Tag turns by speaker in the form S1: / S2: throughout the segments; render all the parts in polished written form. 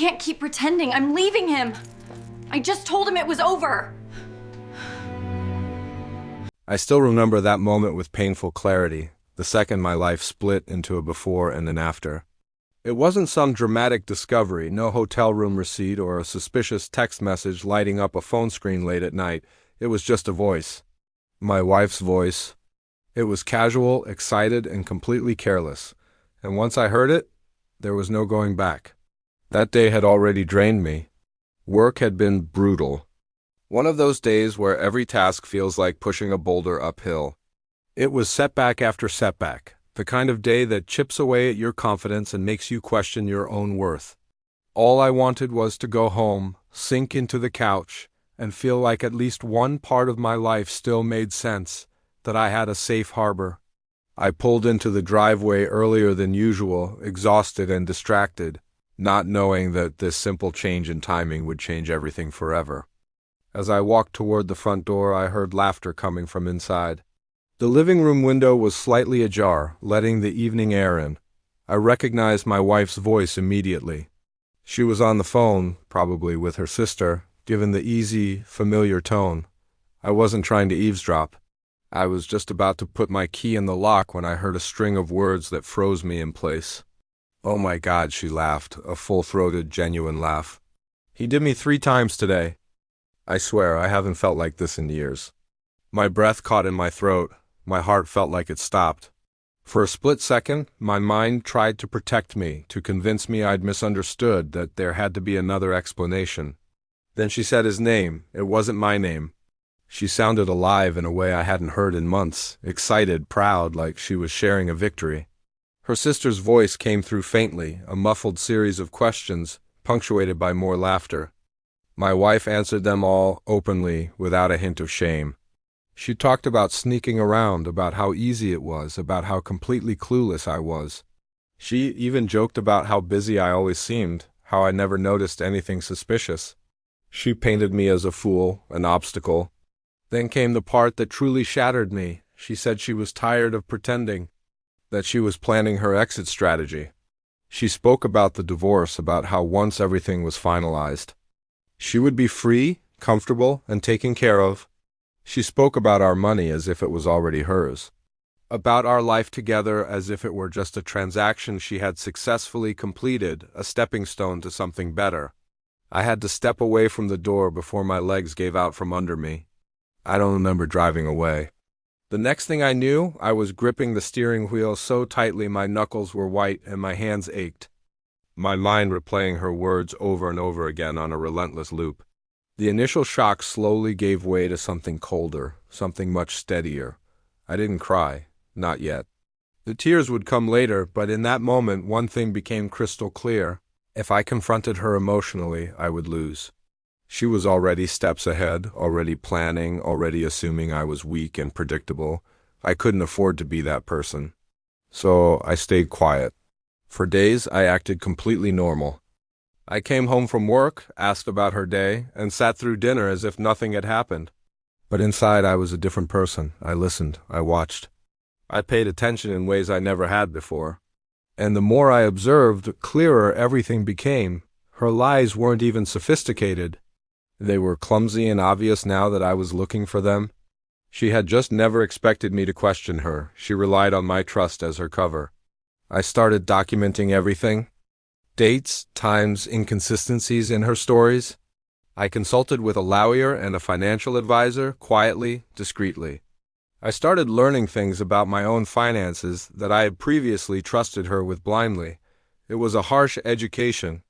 S1: can't keep pretending. I'm leaving him. I just told him it was over.
S2: I still remember that moment with painful clarity, the second my life split into a before and an after. It wasn't some dramatic discovery, no hotel room receipt or a suspicious text message lighting up a phone screen late at night. It was just a voice. My wife's voice. It was casual, excited, and completely careless. And once I heard it, there was no going back. That day had already drained me. Work had been brutal. One of those days where every task feels like pushing a boulder uphill. It was setback after setback, the kind of day that chips away at your confidence and makes you question your own worth. All I wanted was to go home, sink into the couch, and feel like at least one part of my life still made sense, that I had a safe harbor. I pulled into the driveway earlier than usual, exhausted and distracted, not knowing that this simple change in timing would change everything forever. As I walked toward the front door, I heard laughter coming from inside. The living room window was slightly ajar, letting the evening air in. I recognized my wife's voice immediately. She was on the phone, probably with her sister, given the easy, familiar tone. I wasn't trying to eavesdrop. I was just about to put my key in the lock when I heard a string of words that froze me in place. "Oh my God," she laughed, a full-throated, genuine laugh. "He did me 3 times today. I swear, I haven't felt like this in years." My breath caught in my throat. My heart felt like it stopped. For a split second, my mind tried to protect me, to convince me I'd misunderstood, that there had to be another explanation. Then she said his name. It wasn't my name. She sounded alive in a way I hadn't heard in months, excited, proud, like she was sharing a victory. Her sister's voice came through faintly, a muffled series of questions, punctuated by more laughter. My wife answered them all, openly, without a hint of shame. She talked about sneaking around, about how easy it was, about how completely clueless I was. She even joked about how busy I always seemed, how I never noticed anything suspicious. She painted me as a fool, an obstacle. Then came the part that truly shattered me. She said she was tired of pretending, that she was planning her exit strategy. She spoke about the divorce, about how once everything was finalized, she would be free, comfortable, and taken care of. She spoke about our money as if it was already hers, about our life together as if it were just a transaction she had successfully completed, a stepping stone to something better. I had to step away from the door before my legs gave out from under me. I don't remember driving away. The next thing I knew, I was gripping the steering wheel so tightly my knuckles were white and my hands ached. My mind replaying her words over and over again on a relentless loop. The initial shock slowly gave way to something colder, something much steadier. I didn't cry, not yet. The tears would come later, but in that moment one thing became crystal clear. If I confronted her emotionally, I would lose. She was already steps ahead, already planning, already assuming I was weak and predictable. I couldn't afford to be that person. So I stayed quiet. For days, I acted completely normal. I came home from work, asked about her day, and sat through dinner as if nothing had happened. But inside, I was a different person. I listened. I watched. I paid attention in ways I never had before. And the more I observed, the clearer everything became. Her lies weren't even sophisticated. They were clumsy and obvious now that I was looking for them. She had just never expected me to question her. She relied on my trust as her cover. I started documenting everything. Dates, times, inconsistencies in her stories. I consulted with a lawyer and a financial advisor, quietly, discreetly. I started learning things about my own finances that I had previously trusted her with blindly. It was a harsh education.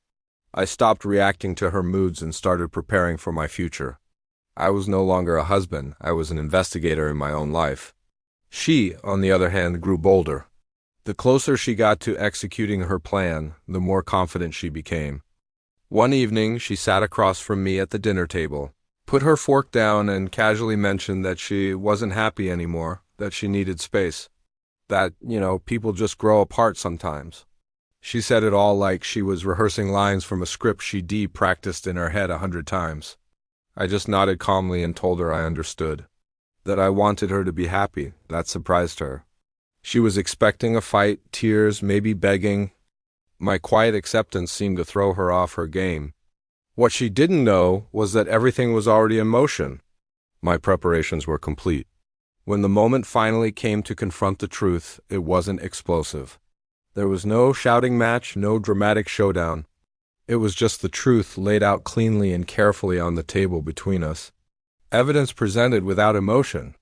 S2: I stopped reacting to her moods and started preparing for my future. I was no longer a husband. I was an investigator in my own life. She, on the other hand, grew bolder. The closer she got to executing her plan, the more confident she became. One evening, she sat across from me at the dinner table, put her fork down and casually mentioned that she wasn't happy anymore, that she needed space. That, people just grow apart sometimes. She said it all like she was rehearsing lines from a script she'd practiced in her head 100 times. I just nodded calmly and told her I understood. That I wanted her to be happy. That surprised her. She was expecting a fight, tears, maybe begging. My quiet acceptance seemed to throw her off her game. What she didn't know was that everything was already in motion. My preparations were complete. When the moment finally came to confront the truth, it wasn't explosive. There was no shouting match, no dramatic showdown. It was just the truth laid out cleanly and carefully on the table between us. Evidence presented without emotion.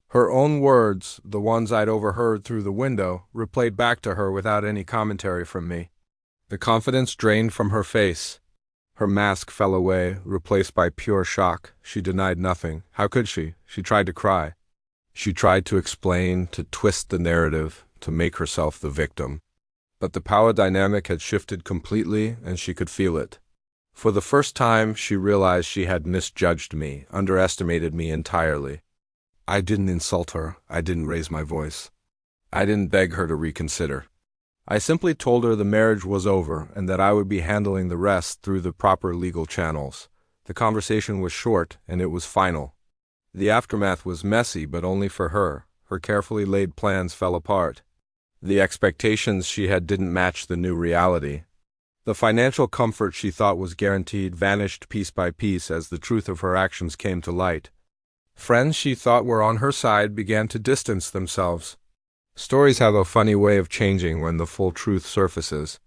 S2: Her own words, the ones I'd overheard through the window, replayed back to her without any commentary from me. The confidence drained from her face. Her mask fell away, replaced by pure shock. She denied nothing. How could she? She tried to cry. She tried to explain, to twist the narrative, to make herself the victim. But the power dynamic had shifted completely, and she could feel it. For the first time, she realized she had misjudged me, underestimated me entirely. I didn't insult her. I didn't raise my voice. I didn't beg her to reconsider. I simply told her the marriage was over and that I would be handling the rest through the proper legal channels. The conversation was short, and it was final. The aftermath was messy, but only for her. Her carefully laid plans fell apart. The expectations she had didn't match the new reality. The financial comfort she thought was guaranteed vanished piece by piece as the truth of her actions came to light. Friends she thought were on her side began to distance themselves. Stories have a funny way of changing when the full truth surfaces.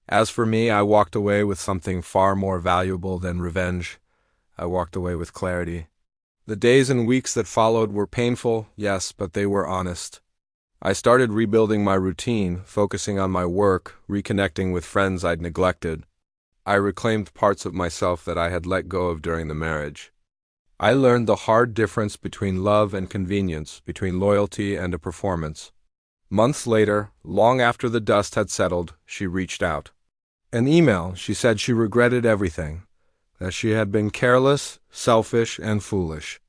S2: As for me, I walked away with something far more valuable than revenge. I walked away with clarity. The days and weeks that followed were painful, yes, but they were honest. I started rebuilding my routine, focusing on my work, reconnecting with friends I'd neglected. I reclaimed parts of myself that I had let go of during the marriage. I learned the hard difference between love and convenience, between loyalty and a performance. Months later, long after the dust had settled, she reached out. An email, she said she regretted everything, that she had been careless, selfish, and foolish.